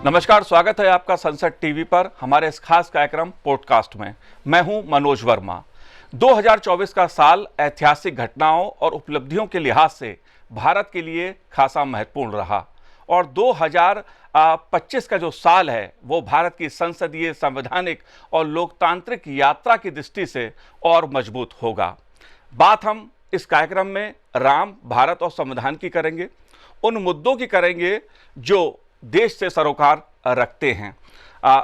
नमस्कार, स्वागत है आपका संसद टीवी पर हमारे इस खास कार्यक्रम पॉडकास्ट में। मैं हूं मनोज वर्मा। 2024 का साल ऐतिहासिक घटनाओं और उपलब्धियों के लिहाज से भारत के लिए खासा महत्वपूर्ण रहा और 2025 का जो साल है वो भारत की संसदीय, संवैधानिक और लोकतांत्रिक यात्रा की दृष्टि से और मजबूत होगा। बात हम इस कार्यक्रम में राम, भारत और संविधान की करेंगे, उन मुद्दों की करेंगे जो देश से सरोकार रखते हैं।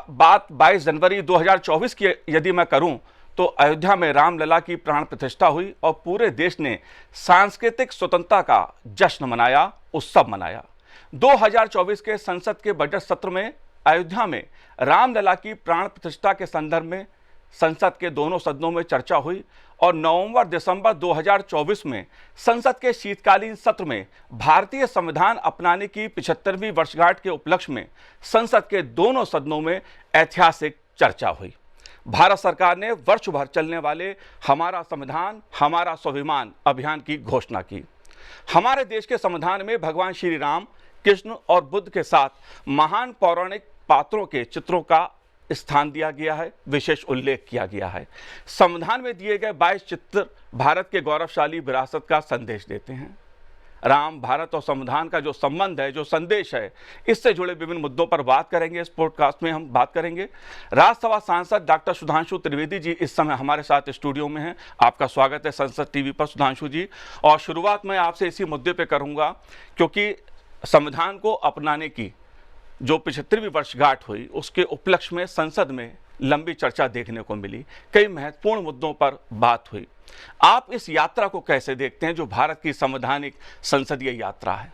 बात 22 जनवरी 2024 की यदि मैं करूं तो अयोध्या में रामलला की प्राण प्रतिष्ठा हुई और पूरे देश ने सांस्कृतिक स्वतंत्रता का जश्न मनाया, उत्सव मनाया। 2024 के संसद के बजट सत्र में अयोध्या में रामलला की प्राण प्रतिष्ठा के संदर्भ में संसद के दोनों सदनों में चर्चा हुई और नवंबर-दिसंबर 2024 में संसद के शीतकालीन सत्र में भारतीय संविधान अपनाने की 75वीं वर्षगांठ के उपलक्ष्य में संसद के दोनों सदनों में ऐतिहासिक चर्चा हुई। भारत सरकार ने वर्ष भर चलने वाले हमारा संविधान हमारा स्वाभिमान अभियान की घोषणा की। हमारे देश के संविधान में भगवान श्री राम, कृष्ण और बुद्ध के साथ महान पौराणिक पात्रों के चित्रों का स्थान दिया गया है, विशेष उल्लेख किया गया है। संविधान में दिए गए 22 चित्र भारत के गौरवशाली विरासत का संदेश देते हैं। राम, भारत और संविधान का जो संबंध है, जो संदेश है, इससे जुड़े विभिन्न मुद्दों पर बात करेंगे। इस पॉडकास्ट में हम बात करेंगे। राज्यसभा सांसद डॉक्टर सुधांशु त्रिवेदी जी इस समय हमारे साथ स्टूडियो में हैं। आपका स्वागत है संसद टीवी पर सुधांशु जी। और शुरुआत मैं आपसे इसी मुद्दे पर करूँगा क्योंकि संविधान को अपनाने की जो 75वीं वर्षगांठ हुई उसके उपलक्ष्य में संसद में लंबी चर्चा देखने को मिली, कई महत्वपूर्ण मुद्दों पर बात हुई। आप इस यात्रा को कैसे देखते हैं जो भारत की संवैधानिक संसदीय यात्रा है?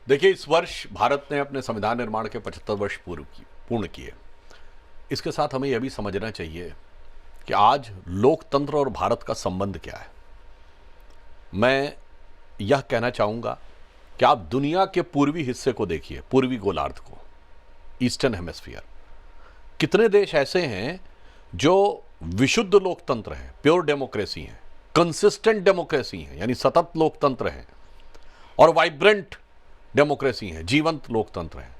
देखिए, इस वर्ष भारत ने अपने संविधान निर्माण के 75 वर्ष पूर्ण किए। इसके साथ हमें यह भी समझना चाहिए कि आज लोकतंत्र और भारत का संबंध क्या है। मैं यह कहना चाहूँगा कि आप दुनिया के पूर्वी हिस्से को देखिए, पूर्वी गोलार्ध को, ईस्टर्न हेमिस्फीयर। कितने देश ऐसे हैं जो विशुद्ध लोकतंत्र हैं, प्योर डेमोक्रेसी हैं, कंसिस्टेंट डेमोक्रेसी हैं, यानी सतत लोकतंत्र हैं, और वाइब्रेंट डेमोक्रेसी हैं, जीवंत लोकतंत्र हैं।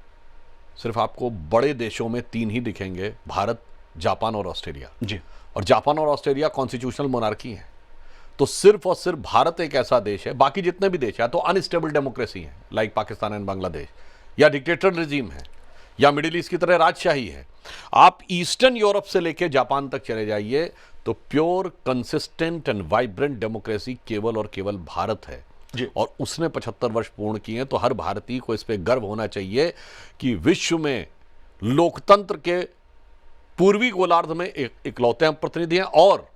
सिर्फ आपको बड़े देशों में 3 ही दिखेंगे, भारत, जापान और ऑस्ट्रेलिया जी। और जापान और ऑस्ट्रेलिया कॉन्स्टिट्यूशनल मोनार्की हैं। तो सिर्फ और सिर्फ भारत एक ऐसा देश है, बाकी जितने भी देश हैं तो अनस्टेबल डेमोक्रेसी है, लाइक पाकिस्तान एंड बांग्लादेश, या डिक्टेटर रिजीम है, या मिडिल ईस्ट की तरह राजशाही है। आप ईस्टर्न यूरोप से लेकर जापान तक चले जाइए तो pure, consistent and vibrant democracy केवल और केवल भारत है जी। और उसने 75 वर्ष पूर्ण किए हैं। तो हर भारतीय को इस पर गर्व होना चाहिए कि विश्व में लोकतंत्र के पूर्वी गोलार्ध में इकलौते हम प्रतिनिधि हैं। और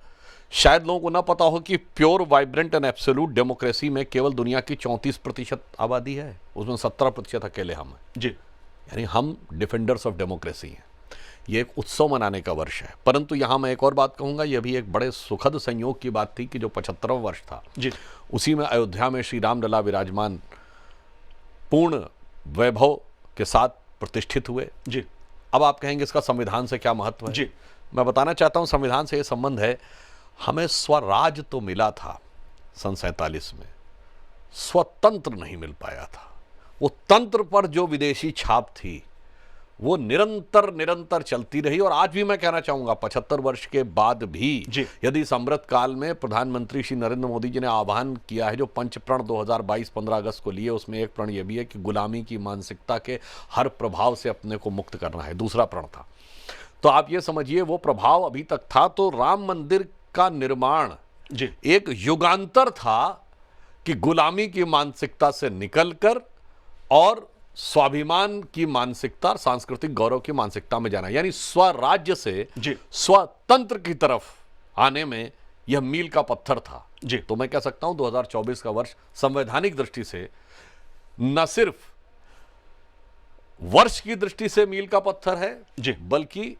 शायद लोगों को ना पता हो कि pure, vibrant and absolute democracy में केवल दुनिया की 34% आबादी है, उसमें 17% अकेले हम हैं जी। यानी हम डिफेंडर्स ऑफ डेमोक्रेसी हैं। ये एक उत्सव मनाने का वर्ष है। परंतु यहाँ मैं एक और बात कहूँगा, यह भी एक बड़े सुखद संयोग की बात थी कि जो 75वां वर्ष था जी, उसी में अयोध्या में श्री रामलला विराजमान पूर्ण वैभव के साथ प्रतिष्ठित हुए जी। अब आप कहेंगे इसका संविधान से क्या महत्व है जी? मैं बताना चाहता हूँ, संविधान से ये संबंध है। हमें स्वराज तो मिला था सन 47 में, स्वतंत्र नहीं मिल पाया था। वो तंत्र पर जो विदेशी छाप थी वो निरंतर चलती रही। और आज भी मैं कहना चाहूंगा 75 वर्ष के बाद भी यदि इस अमृत काल में प्रधानमंत्री श्री नरेंद्र मोदी जी ने आह्वान किया है जो पंचप्रण 2022 15 अगस्त को लिए, उसमें एक प्रण यह भी है कि गुलामी की मानसिकता के हर प्रभाव से अपने को मुक्त करना है। दूसरा प्रण था, तो आप ये समझिए वो प्रभाव अभी तक था। तो राम मंदिर का निर्माण जी एक युगांतर था कि गुलामी की मानसिकता से निकलकर और स्वाभिमान की मानसिकता, सांस्कृतिक गौरव की मानसिकता में जाना, यानी स्वराज्य से स्वतंत्र की तरफ आने में यह मील का पत्थर था जी। तो मैं कह सकता हूं 2024 का वर्ष संवैधानिक दृष्टि से न सिर्फ वर्ष की दृष्टि से मील का पत्थर है जी, बल्कि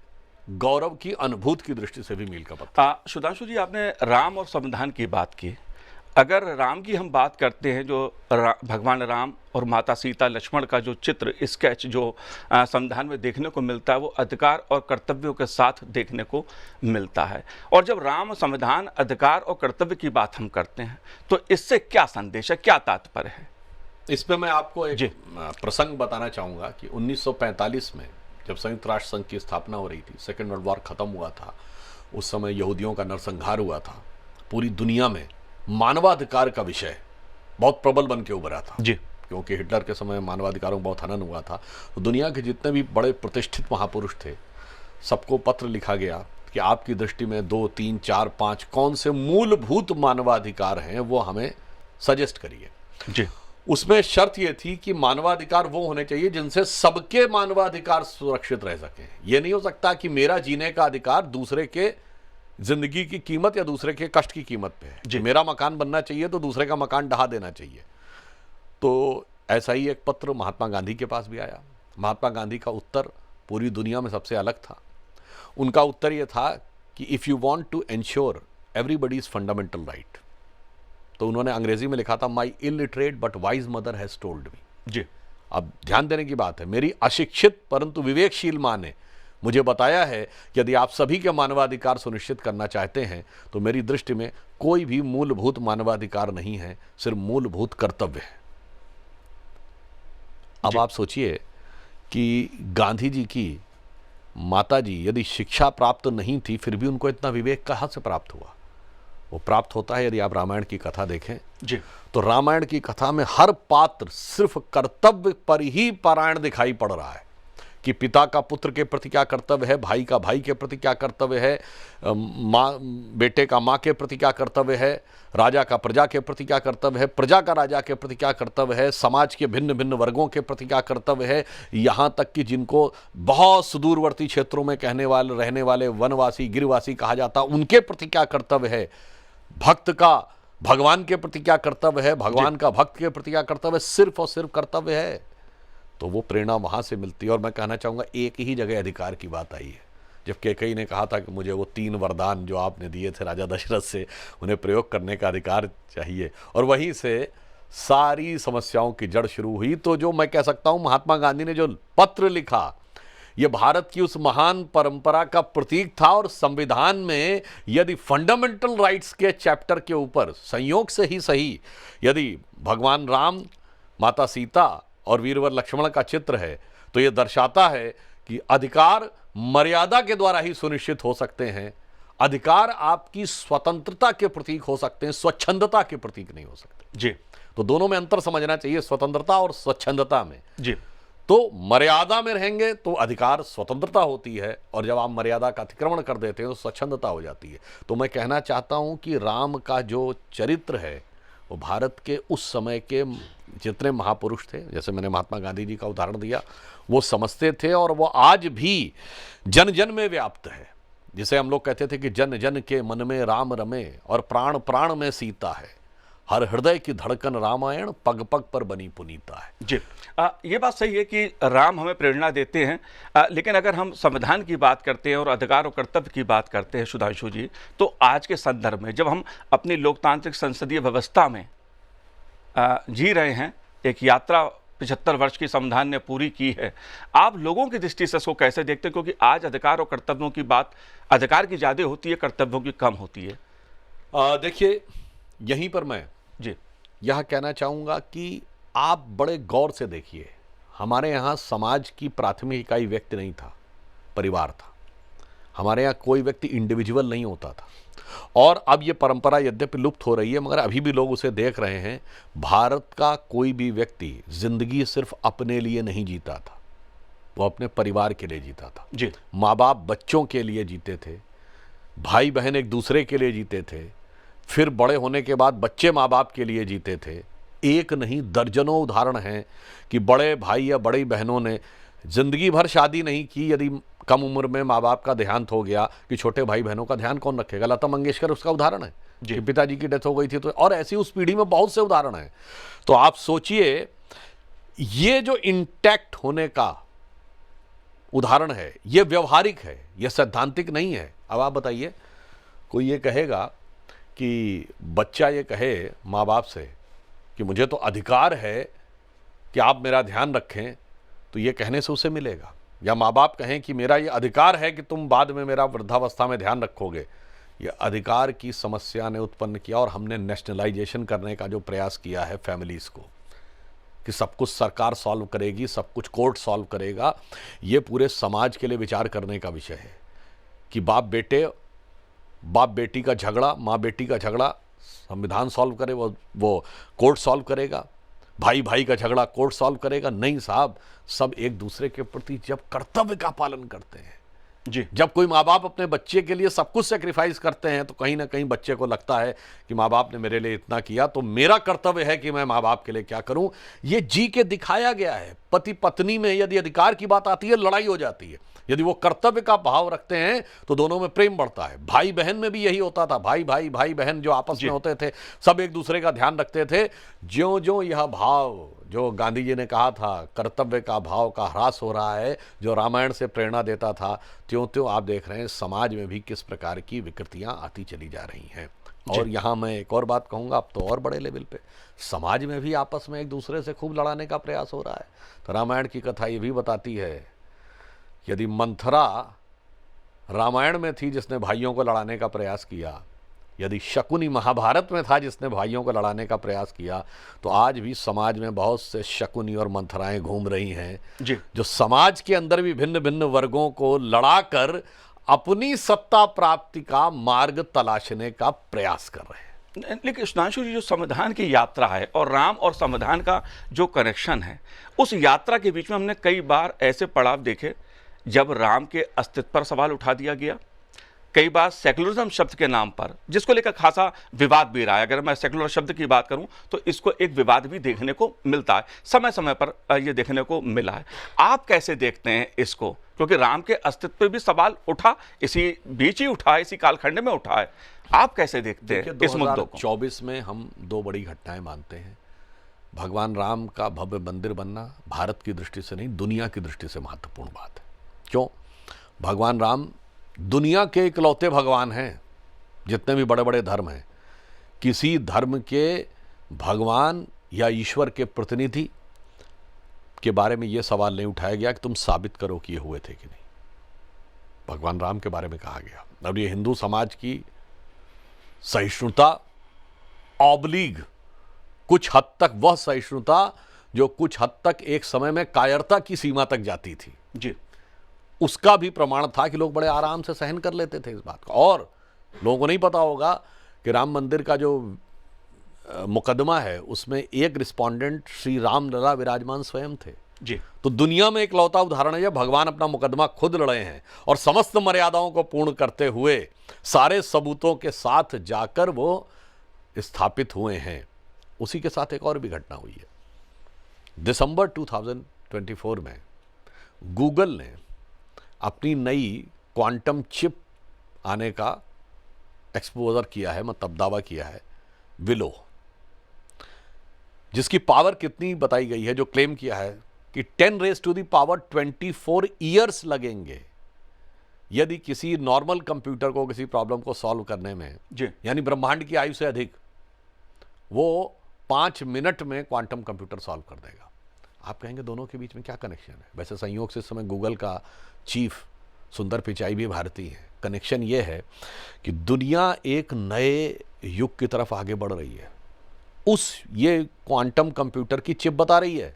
गौरव की अनुभूति की दृष्टि से भी मील का पत्थर। सुधांशु जी, आपने राम और संविधान की बात की। अगर राम की हम बात करते हैं, जो भगवान राम और माता सीता लक्ष्मण का जो चित्र, स्केच जो संविधान में देखने को मिलता है, वो अधिकार और कर्तव्यों के साथ देखने को मिलता है। और जब राम, संविधान, अधिकार और कर्तव्य की बात हम करते हैं तो इससे क्या संदेश है, क्या तात्पर्य है? इस पे मैं आपको जी। एक प्रसंग बताना चाहूंगा कि 1945 में जब संयुक्त राष्ट्र संघ की स्थापना हो रही थी, सेकेंड वर्ल्ड वॉर खत्म हुआ था, उस समय यहूदियों का नरसंहार हुआ था, पूरी दुनिया में मानवाधिकार का विषय बहुत प्रबल बन के उभरा था। जी। क्योंकि हिटलर के समय मानवाधिकारों का बहुत हनन हुआ था। तो दुनिया के जितने भी बड़े प्रतिष्ठित महापुरुष थे, सबको पत्र लिखा गया कि आपकी दृष्टि में 2, 3, 4, 5 कौन से मूलभूत मानवाधिकार हैं, वो हमें सजेस्ट करिए। जी। उसमें शर्त यह थी कि मानवाधिकार वो होने चाहिए जिनसे सबके मानवाधिकार सुरक्षित रह सकें। यह नहीं हो सकता कि मेरा जीने का अधिकार दूसरे के जिंदगी की कीमत या दूसरे के कष्ट की कीमत पे है। जी। मेरा मकान बनना चाहिए तो दूसरे का मकान ढहा देना चाहिए। तो ऐसा ही एक पत्र महात्मा गांधी के पास भी आया। महात्मा गांधी का उत्तर पूरी दुनिया में सबसे अलग था। उनका उत्तर यह था कि if you want to ensure everybody's fundamental right, तो उन्होंने अंग्रेजी में लिखा था, my illiterate but wise mother has told me. जी। अब ध्यान देने की बात है, मेरी अशिक्षित परंतु विवेकशील माँ ने मुझे बताया है कि यदि आप सभी के मानवाधिकार सुनिश्चित करना चाहते हैं तो मेरी दृष्टि में कोई भी मूलभूत मानवाधिकार नहीं है, सिर्फ मूलभूत कर्तव्य है। अब आप सोचिए कि गांधी जी की माता जी यदि शिक्षा प्राप्त नहीं थी, फिर भी उनको इतना विवेक कहाँ से प्राप्त हुआ? वो प्राप्त होता है, यदि आप रामायण की कथा देखें जी। तो रामायण की कथा में हर पात्र सिर्फ कर्तव्य पर ही परायण दिखाई पड़ रहा है कि पिता का पुत्र के प्रति क्या कर्तव्य है, भाई का भाई के प्रति क्या कर्तव्य है, माँ बेटे का माँ के प्रति क्या कर्तव्य है, राजा का प्रजा के प्रति क्या कर्तव्य है, प्रजा का राजा के प्रति क्या कर्तव्य है, समाज के भिन्न भिन्न वर्गों के प्रति क्या कर्तव्य है, यहाँ तक कि जिनको बहुत सुदूरवर्ती क्षेत्रों में रहने वाले वनवासी गिरवासी कहा जाता, उनके प्रति क्या कर्तव्य है, भक्त का भगवान के प्रति क्या कर्तव्य है, भगवान का भक्त के प्रति क्या कर्तव्य है, सिर्फ और सिर्फ कर्तव्य है। तो वो प्रेरणा वहां से मिलती है। और मैं कहना चाहूंगा एक ही जगह अधिकार की बात आई है। जब कैकेयी ने कहा था कि मुझे वो 3 वरदान जो आपने दिए थे राजा दशरथ से, उन्हें प्रयोग करने का अधिकार चाहिए, और वहीं से सारी समस्याओं की जड़ शुरू हुई। तो जो मैं कह सकता हूं, महात्मा गांधी ने जो पत्र लिखा, ये भारत की उस महान परंपरा का प्रतीक था। और संविधान में यदि फंडामेंटल राइट्स के चैप्टर के ऊपर संयोग से ही सही, यदि भगवान राम, माता सीता और वीरवर लक्ष्मण का चित्र है, तो ये दर्शाता है कि अधिकार मर्यादा के द्वारा ही सुनिश्चित हो सकते हैं। अधिकार आपकी स्वतंत्रता के प्रतीक हो सकते हैं, स्वच्छंदता के प्रतीक नहीं हो सकते। जी। तो दोनों में अंतर समझना चाहिए, स्वतंत्रता और स्वच्छंदता में। जी। तो मर्यादा में रहेंगे तो अधिकार स्वतंत्रता होती है, और जब आप मर्यादा का अतिक्रमण कर देते हैं तो स्वच्छंदता हो जाती है। तो मैं कहना चाहता हूं कि राम का जो चरित्र है वो भारत के उस समय के जितने महापुरुष थे, जैसे मैंने महात्मा गांधी जी का उदाहरण दिया, वो समझते थे, और वो आज भी जन जन में व्याप्त है। जिसे हम लोग कहते थे कि जन जन के मन में राम रमे और प्राण प्राण में सीता है, हर हृदय की धड़कन रामायण पग पग पर बनी पुनीता है। जी। ये बात सही है कि राम हमें प्रेरणा देते हैं, लेकिन अगर हम संविधान की बात करते हैं और अधिकार और कर्तव्य की बात करते हैं सुधांशु जी, तो आज के संदर्भ में जब हम अपनी लोकतांत्रिक संसदीय व्यवस्था में जी रहे हैं, एक यात्रा 75 वर्ष की संविधान ने पूरी की है, आप लोगों की दृष्टि से इसको कैसे देखते हैं? क्योंकि आज अधिकार और कर्तव्यों की बात, अधिकार की ज़्यादा होती है, कर्तव्यों की कम होती है। देखिए, यहीं पर मैं जी। यह कहना चाहूँगा कि आप बड़े गौर से देखिए, हमारे यहाँ समाज की प्राथमिक इकाई व्यक्ति नहीं था, परिवार था। हमारे यहाँ कोई व्यक्ति इंडिविजुअल नहीं होता था। और अब ये परंपरा यद्यपि लुप्त हो रही है, मगर अभी भी लोग उसे देख रहे हैं। भारत का कोई भी व्यक्ति जिंदगी सिर्फ अपने लिए नहीं जीता था, वो अपने परिवार के लिए जीता था। जी। माँ बाप बच्चों के लिए जीते थे, भाई बहन एक दूसरे के लिए जीते थे, फिर बड़े होने के बाद बच्चे माँ बाप के लिए जीते थे। एक नहीं दर्जनों उदाहरण हैं कि बड़े भाई या बड़ी बहनों ने जिंदगी भर शादी नहीं की, यदि कम उम्र में माँ बाप का देहांत हो गया कि छोटे भाई बहनों का ध्यान कौन रखेगा। लता मंगेशकर उसका उदाहरण है कि पिताजी की डेथ हो गई थी, तो और ऐसी उस पीढ़ी में बहुत से उदाहरण हैं। तो आप सोचिए, ये जो इंटैक्ट होने का उदाहरण है, ये व्यवहारिक है, ये सैद्धांतिक नहीं है। अब आप बताइए, कोई ये कहेगा कि बच्चा ये कहे माँ बाप से कि मुझे तो अधिकार है कि आप मेरा ध्यान रखें, तो ये कहने से उसे मिलेगा? या माँ बाप कहें कि मेरा ये अधिकार है कि तुम बाद में मेरा वृद्धावस्था में ध्यान रखोगे? ये अधिकार की समस्या ने उत्पन्न किया, और हमने नेशनलाइजेशन करने का जो प्रयास किया है फैमिलीज़ को, कि सब कुछ सरकार सॉल्व करेगी, सब कुछ कोर्ट सॉल्व करेगा। ये पूरे समाज के लिए विचार करने का विषय है कि बाप बेटी का झगड़ा, माँ बेटी का झगड़ा संविधान सॉल्व करे, वो कोर्ट सॉल्व करेगा। भाई भाई का झगड़ा कोर्ट सॉल्व करेगा। नहीं साहब, सब एक दूसरे के प्रति जब कर्तव्य का पालन करते हैं जी, जब कोई माँ बाप अपने बच्चे के लिए सब कुछ सेक्रीफाइस करते हैं, तो कहीं ना कहीं बच्चे को लगता है कि माँ बाप ने मेरे लिए इतना किया, तो मेरा कर्तव्य है कि मैं माँ बाप के लिए क्या करूं। ये जी के दिखाया गया है। पति पत्नी में यदि अधिकार की बात आती है, लड़ाई हो जाती है। यदि वो कर्तव्य का भाव रखते हैं तो दोनों में प्रेम बढ़ता है। भाई बहन में भी यही होता था। भाई भाई भाई बहन जो आपस में होते थे, सब एक दूसरे का ध्यान रखते थे। ज्यों ज्यों यह भाव, जो गांधी जी ने कहा था कर्तव्य का भाव का ह्रास हो रहा है, जो रामायण से प्रेरणा देता था, त्यों त्यों आप देख रहे हैं समाज में भी किस प्रकार की विकृतियां आती चली जा रही हैं। और यहां मैं एक और बात कहूंगा, अब तो और बड़े लेवल पे समाज में भी आपस में एक दूसरे से खूब लड़ाने का प्रयास हो रहा है। तो रामायण की कथा ये भी बताती है, यदि मंथरा रामायण में थी जिसने भाइयों को लड़ाने का प्रयास किया, यदि शकुनी महाभारत में था जिसने भाइयों को लड़ाने का प्रयास किया, तो आज भी समाज में बहुत से शकुनी और मंथराएं घूम रही हैं जी, जो समाज के अंदर भी भिन्न भिन्न वर्गों को लड़ाकर अपनी सत्ता प्राप्ति का मार्ग तलाशने का प्रयास कर रहे हैं। लेकिन सुधांशु जी, जो संविधान की यात्रा है और राम और संविधान का जो कनेक्शन है, उस यात्रा के बीच में हमने कई बार ऐसे पड़ाव देखे जब राम के अस्तित्व पर सवाल उठा दिया गया। कई बार सेकुलरिज्म शब्द के नाम पर, जिसको लेकर खासा विवाद भी रहा है, अगर मैं सेकुलर शब्द की बात करूं तो इसको एक विवाद भी देखने को मिलता है, समय समय पर ये देखने को मिला है। आप कैसे देखते हैं इसको? क्योंकि राम के अस्तित्व पे भी सवाल उठा, इसी बीच ही उठा है, इसी कालखंड में उठा है। आप कैसे देखते हैं इस मुद्दों को? 2024 में हम दो बड़ी घटनाएं मानते हैं। भगवान राम का भव्य मंदिर बनना भारत की दृष्टि से नहीं, दुनिया की दृष्टि से महत्वपूर्ण बात है। क्यों? भगवान राम दुनिया के इकलौते भगवान हैं। जितने भी बड़े बड़े धर्म हैं, किसी धर्म के भगवान या ईश्वर के प्रतिनिधि के बारे में यह सवाल नहीं उठाया गया कि तुम साबित करो कि ये हुए थे कि नहीं। भगवान राम के बारे में कहा गया। अब ये हिंदू समाज की सहिष्णुता ऑब्लिग कुछ हद तक वह सहिष्णुता जो कुछ हद तक एक समय में कायरता की सीमा तक जाती थी जी, उसका भी प्रमाण था कि लोग बड़े आराम से सहन कर लेते थे इस बात को। और लोगों को नहीं पता होगा कि राम मंदिर का जो मुकदमा है उसमें एक रिस्पोंडेंट श्री राम लला विराजमान स्वयं थे जी। तो दुनिया में एक लौता उदाहरण है जब भगवान अपना मुकदमा खुद लड़े हैं और समस्त मर्यादाओं को पूर्ण करते हुए सारे सबूतों के साथ जाकर वो स्थापित हुए हैं। उसी के साथ एक और भी घटना हुई है। दिसंबर 2024 में गूगल ने अपनी नई क्वांटम चिप आने का एक्सपोजर किया है, मतलब दावा किया है, विलो, जिसकी पावर कितनी बताई गई है, जो क्लेम किया है कि 10⁻24 ईयर्स लगेंगे यदि किसी नॉर्मल कंप्यूटर को किसी प्रॉब्लम को सॉल्व करने में, यानी ब्रह्मांड की आयु से अधिक, वो 5 मिनट में क्वांटम कंप्यूटर सॉल्व कर देगा। आप कहेंगे दोनों के बीच में क्या कनेक्शन है? वैसे संयोग से इस समय गूगल का चीफ सुंदर पिचाई भी भारतीय है। कनेक्शन ये है कि दुनिया एक नए युग की तरफ आगे बढ़ रही है। ये क्वांटम कंप्यूटर की चिप बता रही है,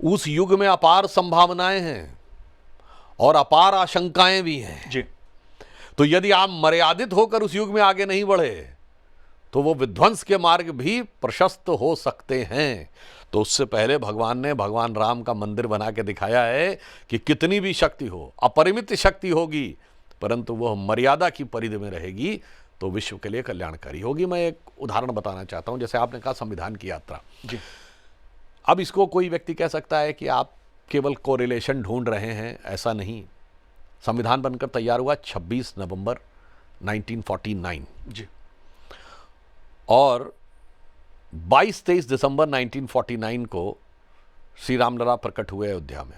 उस युग में अपार संभावनाएं हैं और अपार आशंकाएं भी हैं जी। तो यदि आप मर्यादित होकर उस युग में आगे नहीं बढ़े तो वो विध्वंस के मार्ग भी प्रशस्त हो सकते हैं। तो उससे पहले भगवान ने भगवान राम का मंदिर बना के दिखाया है कि कितनी भी शक्ति हो, अपरिमित शक्ति होगी, परंतु वह मर्यादा की परिधि में रहेगी तो विश्व के लिए कल्याणकारी होगी। मैं एक उदाहरण बताना चाहता हूं। जैसे आपने कहा संविधान की यात्रा जी। अब इसको कोई व्यक्ति कह सकता है कि आप केवल कोरिलेशन ढूंढ रहे हैं, ऐसा नहीं। संविधान बनकर तैयार हुआ 26 नवंबर 1949 जी, और 22-23 दिसंबर 1949 को श्री रामलला प्रकट हुए अयोध्या में।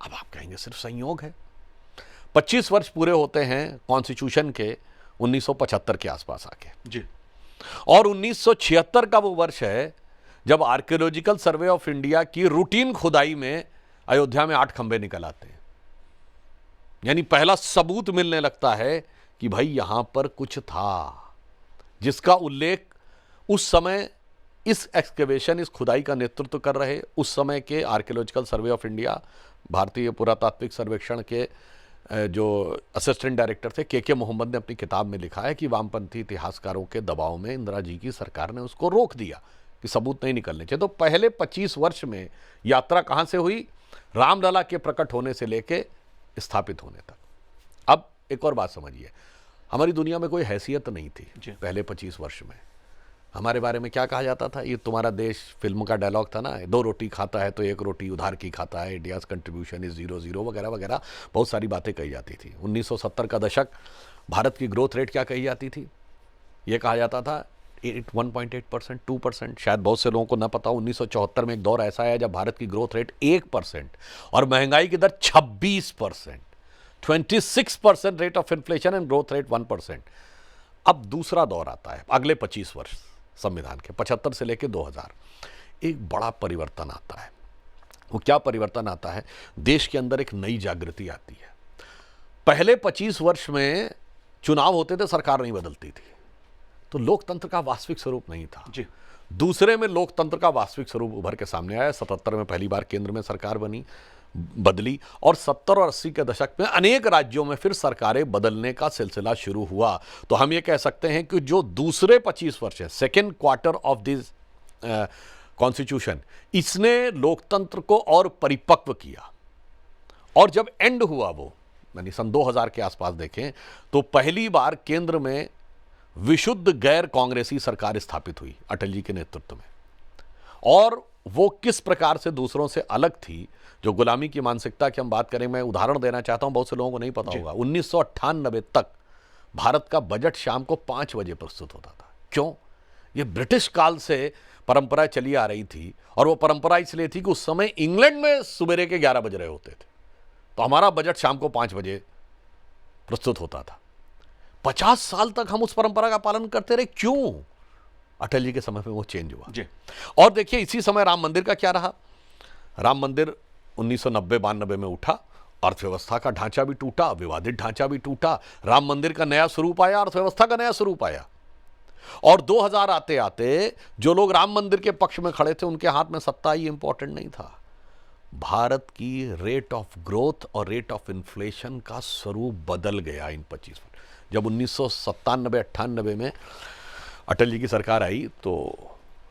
अब आप कहेंगे सिर्फ संयोग है। 25 वर्ष पूरे होते हैं कॉन्स्टिट्यूशन के 1975 के आसपास आके जी। और 1976 का वो वर्ष है जब आर्कियोलॉजिकल सर्वे ऑफ इंडिया की रूटीन खुदाई में अयोध्या में 8 खंबे निकल आते हैं। यानी पहला सबूत मिलने लगता है कि भाई यहां पर कुछ था, जिसका उल्लेख उस समय इस एक्सकेवेशन, इस खुदाई का नेतृत्व कर रहे उस समय के आर्कियोलॉजिकल सर्वे ऑफ इंडिया, भारतीय पुरातात्विक सर्वेक्षण के जो असिस्टेंट डायरेक्टर थे के मोहम्मद ने अपनी किताब में लिखा है कि वामपंथी इतिहासकारों के दबाव में इंदिरा जी की सरकार ने उसको रोक दिया कि सबूत नहीं निकलने चाहिए। तो पहले 25 वर्ष में यात्रा कहां से हुई? रामलला के प्रकट होने से लेके स्थापित होने तक। अब एक और बात समझिए, हमारी दुनिया में कोई हैसियत नहीं थी पहले 25 वर्ष में। हमारे बारे में क्या कहा जाता था? ये तुम्हारा देश, फिल्म का डायलॉग था ना, 2 रोटी खाता है तो 1 रोटी उधार की खाता है, इंडियाज कंट्रीब्यूशन इज 0-0 वगैरह वगैरह, बहुत सारी बातें कही जाती थी। 1970 का दशक, भारत की ग्रोथ रेट क्या कही जाती थी? ये कहा जाता था 1.8%, 2%, शायद बहुत से लोगों को ना पता हो। 1974 में एक दौर ऐसा आया जब भारत की ग्रोथ रेट 1% और महंगाई की दर 26%, 26% rate of inflation and growth rate 1%। अब दूसरा दौर आता है अगले 25 वर्ष संविधान के 75 से लेकर 2000, एक बड़ा परिवर्तन आता है। वो क्या परिवर्तन आता है? देश के अंदर एक नई जागृति आती है। पहले 25 वर्ष में चुनाव होते थे, सरकार नहीं बदलती थी, तो लोकतंत्र का वास्तविक स्वरूप नहीं था जी। दूसरे में लोकतंत्र का वास्तविक स्वरूप उभर के सामने आया। 77 में पहली बार केंद्र में सरकार बदली और 70 और 80 के दशक में अनेक राज्यों में फिर सरकारें बदलने का सिलसिला शुरू हुआ। तो हम ये कह सकते हैं कि जो दूसरे 25 वर्ष है, second quarter of this constitution, इसने लोकतंत्र को और परिपक्व किया। और जब एंड हुआ वो, यानी सन 2000 के आसपास देखें तो पहली बार केंद्र में विशुद्ध गैर कांग्रेसी सरकार स्थापित हुई अटल जी के नेतृत्व में। और वो किस प्रकार से दूसरों से अलग थी, जो गुलामी की मानसिकता की हम बात करें, मैं उदाहरण देना चाहता हूं, बहुत से लोगों को नहीं पता होगा। 1998 तक भारत का बजट शाम को 5 बजे प्रस्तुत होता था। क्यों? ये ब्रिटिश काल से परंपरा चली आ रही थी, और वो परंपरा इसलिए थी कि उस समय इंग्लैंड में सुबह के 11 बज रहे होते थे, तो हमारा बजट शाम को 5 बजे प्रस्तुत होता था। 50 साल तक हम उस परंपरा का पालन करते रहे। क्यों? अटल जी के समय में वो चेंज हुआ जी। और देखिए इसी समय राम मंदिर का क्या रहा। राम मंदिर 1990-92 में उठा, अर्थव्यवस्था का ढांचा भी टूटा, विवादित ढांचा भी टूटा, राम मंदिर का नया स्वरूप आया, अर्थव्यवस्था का नया स्वरूप आया। और 2000 आते आते जो लोग राम मंदिर के पक्ष में खड़े थे, उनके हाथ में सत्ता ही इंपॉर्टेंट नहीं था। भारत की रेट ऑफ ग्रोथ और रेट ऑफ इन्फ्लेशन का स्वरूप बदल गया इन 25 वर्ष। जब 1997-98 में अटल जी की सरकार आई तो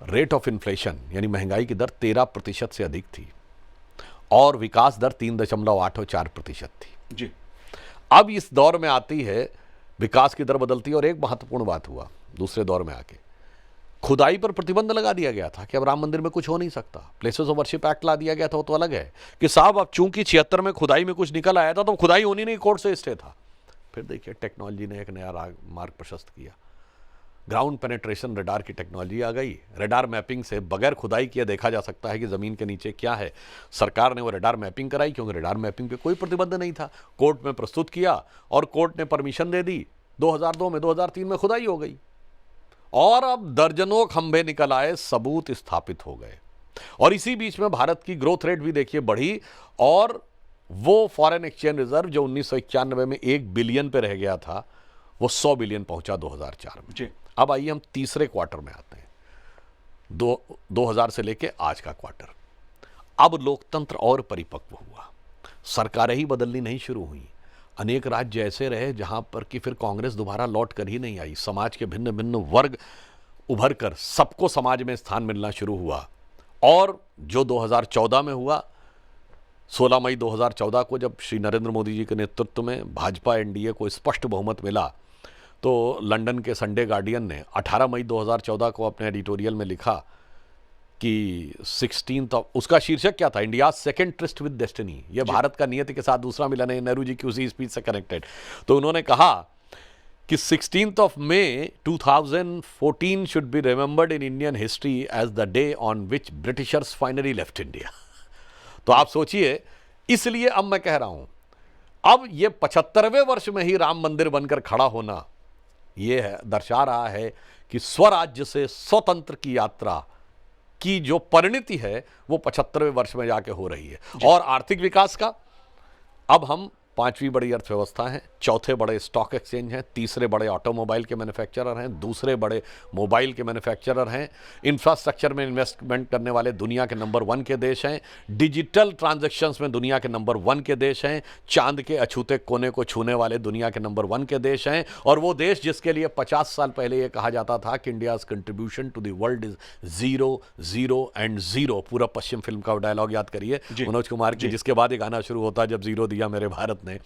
रेट ऑफ इन्फ्लेशन यानी महंगाई की दर 13% से अधिक थी और विकास दर 3.8 और 4% थी जी। अब इस दौर में आती है, विकास की दर बदलती है, और एक महत्वपूर्ण बात हुआ दूसरे दौर में आके, खुदाई पर प्रतिबंध लगा दिया गया था कि अब राम मंदिर में कुछ हो नहीं सकता। प्लेसेस ऑफ वर्शिप एक्ट ला दिया गया था। वो तो अलग है कि साहब अब चूंकि 76 में खुदाई में कुछ निकल आया था तो खुदाई होनी नहीं, कोर्ट से स्टे था। फिर देखिए टेक्नोलॉजी ने एक नया मार्ग प्रशस्त किया। ग्राउंड पेनेट्रेशन रडार की टेक्नोलॉजी आ गई। रडार मैपिंग से बगैर खुदाई किए देखा जा सकता है कि ज़मीन के नीचे क्या है। सरकार ने वो रडार मैपिंग कराई, क्योंकि रडार मैपिंग पे कोई प्रतिबंध नहीं था। कोर्ट में प्रस्तुत किया और कोर्ट ने परमिशन दे दी। 2002 में, 2003 में खुदाई हो गई और अब दर्जनों खंभे निकल आए, सबूत स्थापित हो गए। और इसी बीच में भारत की ग्रोथ रेट भी देखिए बढ़ी, और वो फॉरेन एक्सचेंज रिजर्व जो 1991 में 1 बिलियन पे रह गया था, वो 100 बिलियन पहुंचा 2004 में जी। अब आइए हम तीसरे क्वार्टर में आते हैं, 2000 से लेके आज का क्वार्टर। अब लोकतंत्र और परिपक्व हुआ, सरकारें ही बदलनी नहीं शुरू हुई। अनेक राज्य ऐसे रहे जहां पर कि फिर कांग्रेस दोबारा लौट कर ही नहीं आई। समाज के भिन्न भिन्न वर्ग उभर कर सबको समाज में स्थान मिलना शुरू हुआ। और जो 2014 में हुआ, 16 मई 2014 को जब श्री नरेंद्र मोदी जी के नेतृत्व में भाजपा एनडीए को स्पष्ट बहुमत मिला, तो लंदन के संडे गार्डियन ने 18 मई 2014 को अपने एडिटोरियल में लिखा कि 16th ऑफ, उसका शीर्षक क्या था, India second tourist with destiny. ये भारत का नियति के साथ दूसरा मिलन है, नेहरू जी की उसी स्पीच से कनेक्टेड। तो उन्होंने कहा कि 16th of May 2014 should be remembered in Indian history as the day on which Britishers finally left India. तो आप सोचिए, इसलिए अब मैं कह रहा हूं, अब ये 75वें वर्ष में ही राम मंदिर बनकर खड़ा होना, ये दर्शा रहा है कि स्वराज्य से स्वतंत्र की यात्रा की जो परिणति है वो 75वें वर्ष में जाके हो रही है। और आर्थिक विकास का अब हम 5वीं बड़ी अर्थव्यवस्था है, चौथे बड़े स्टॉक एक्सचेंज हैं, तीसरे बड़े ऑटोमोबाइल के मैन्युफैक्चरर हैं, दूसरे बड़े मोबाइल के मैन्युफैक्चरर हैं, इंफ्रास्ट्रक्चर में इन्वेस्टमेंट करने वाले दुनिया के नंबर 1 के देश हैं, डिजिटल ट्रांजैक्शंस में दुनिया के नंबर 1 के देश हैं, चांद के अछूते कोने को छूने वाले दुनिया के नंबर 1 के देश हैं, और वो देश जिसके लिए 50 साल पहले ये कहा जाता था कि India's contribution to the world is 0, 0 and 0। पूरा पश्चिम फिल्म का डायलॉग याद करिए मनोज कुमार की, जिसके बाद ये गाना शुरू होता है, जब 0 दिया मेरे भारत ने।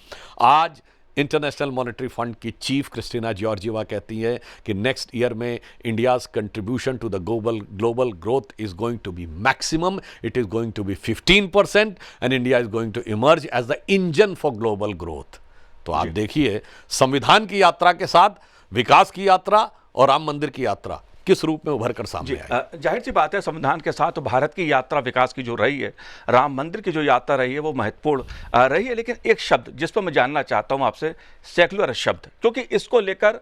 आज इंटरनेशनल मॉनेटरी फंड की चीफ क्रिस्टीना जॉर्जिवा कहती है कि नेक्स्ट ईयर में India's contribution to the global growth is going to be maximum, it is going to be 15% and India is going to emerge as the engine for global growth. तो आप देखिए संविधान की यात्रा के साथ विकास की यात्रा और राम मंदिर की यात्रा किस रूप में उभर कर सामने आई। जाहिर सी बात है, संविधान के साथ भारत की यात्रा विकास की जो रही है, राम मंदिर की जो यात्रा रही है, वो महत्वपूर्ण रही है। लेकिन एक शब्द जिस पर मैं जानना चाहता हूं आपसे, सेक्युलर शब्द, क्योंकि इसको लेकर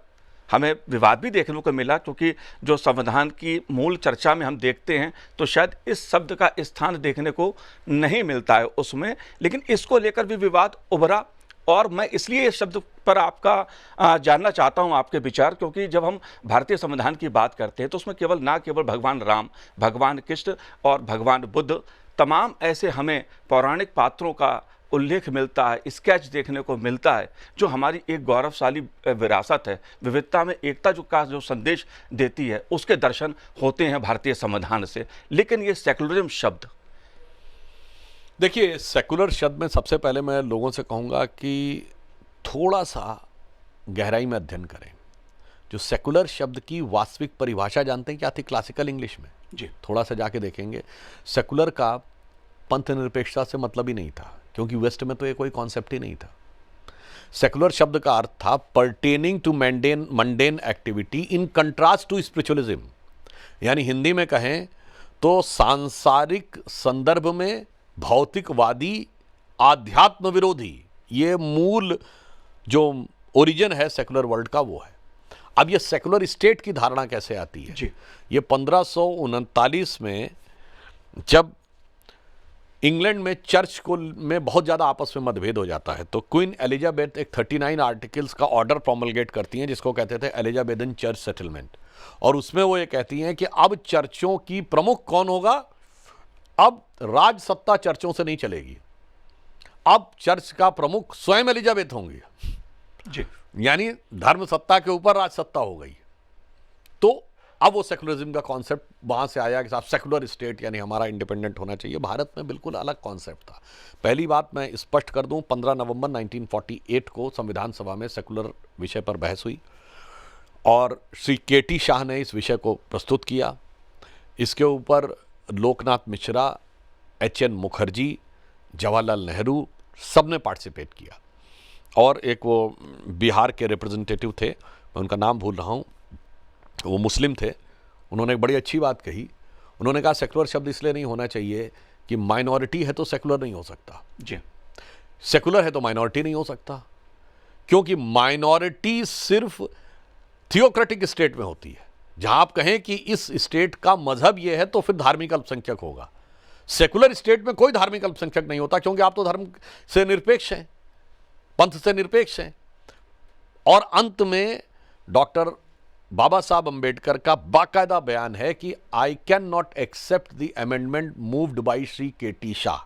हमें विवाद भी देखने को मिला, क्योंकि जो संविधान की मूल चर्चा में हम देखते हैं तो शायद इस शब्द का स्थान देखने को नहीं मिलता है उसमें, लेकिन इसको लेकर भी विवाद उभरा। और मैं इसलिए इस शब्द पर आपका जानना चाहता हूं, आपके विचार, क्योंकि जब हम भारतीय संविधान की बात करते हैं तो उसमें केवल भगवान राम, भगवान कृष्ण और भगवान बुद्ध, तमाम ऐसे हमें पौराणिक पात्रों का उल्लेख मिलता है, स्केच देखने को मिलता है, जो हमारी एक गौरवशाली विरासत है, विविधता में एकता का जो संदेश देती है, उसके दर्शन होते हैं भारतीय संविधान से। लेकिन ये सेकुलरिज्म शब्द, देखिए सेकुलर शब्द में सबसे पहले मैं लोगों से कहूँगा कि थोड़ा सा गहराई में अध्ययन करें। जो सेकुलर शब्द की वास्तविक परिभाषा जानते हैं क्या थी क्लासिकल इंग्लिश में? जी, थोड़ा सा जाके देखेंगे। सेकुलर का पंथ निरपेक्षता से मतलब ही नहीं था, क्योंकि वेस्ट में तो ये कोई कॉन्सेप्ट ही नहीं था। सेकुलर शब्द का अर्थ था pertaining to mundane activity in contrast to spiritualism, यानी हिंदी में कहें तो सांसारिक संदर्भ में भौतिकवादी, आध्यात्म विरोधी, ये मूल जो ओरिजिन है सेकुलर वर्ल्ड का वो है। अब ये सेकुलर स्टेट की धारणा कैसे आती है? जी, ये 1539 में जब इंग्लैंड में चर्च को में बहुत ज़्यादा आपस में मतभेद हो जाता है, तो क्वीन एलिजाबेथ एक 39 आर्टिकल्स का ऑर्डर प्रोमलगेट करती हैं, जिसको कहते थे एलिजाबेथन चर्च सेटलमेंट। और उसमें वो ये कहती हैं कि अब चर्चों की प्रमुख कौन होगा? अब राज सत्ता चर्चों से नहीं चलेगी, अब चर्च का प्रमुख स्वयं एलिजाबेथ होंगी। जी, यानी धर्म सत्ता के ऊपर राज सत्ता हो गई। तो अब वो सेकुलरिज्म का कॉन्सेप्ट वहां से आया कि साहब सेकुलर स्टेट यानी हमारा इंडिपेंडेंट होना चाहिए। भारत में बिल्कुल अलग कॉन्सेप्ट था। पहली बात मैं स्पष्ट कर दूं, 15 नवंबर 1948 को संविधान सभा में सेकुलर विषय पर बहस हुई और श्री केटी शाह ने इस विषय को प्रस्तुत किया। इसके ऊपर लोकनाथ मिश्रा, एच.एन. मुखर्जी, जवाहरलाल नेहरू सब ने पार्टिसिपेट किया। और एक वो बिहार के रिप्रेजेंटेटिव थे, मैं उनका नाम भूल रहा हूँ, वो मुस्लिम थे। उन्होंने एक बड़ी अच्छी बात कही। उन्होंने कहा सेकुलर शब्द इसलिए नहीं होना चाहिए कि माइनॉरिटी है तो सेकुलर नहीं हो सकता, जी, सेकुलर है तो माइनॉरिटी नहीं हो सकता, क्योंकि माइनॉरिटी सिर्फ थियोक्रेटिक स्टेट में होती है। जहां आप कहें कि इस स्टेट का मजहब यह है तो फिर धार्मिक अल्पसंख्यक होगा। सेकुलर स्टेट में कोई धार्मिक अल्पसंख्यक नहीं होता, क्योंकि आप तो धर्म से निरपेक्ष हैं, पंथ से निरपेक्ष हैं। और अंत में डॉक्टर बाबा साहब अंबेडकर का बाकायदा बयान है कि I can not accept the amendment moved by Shri K T Shah,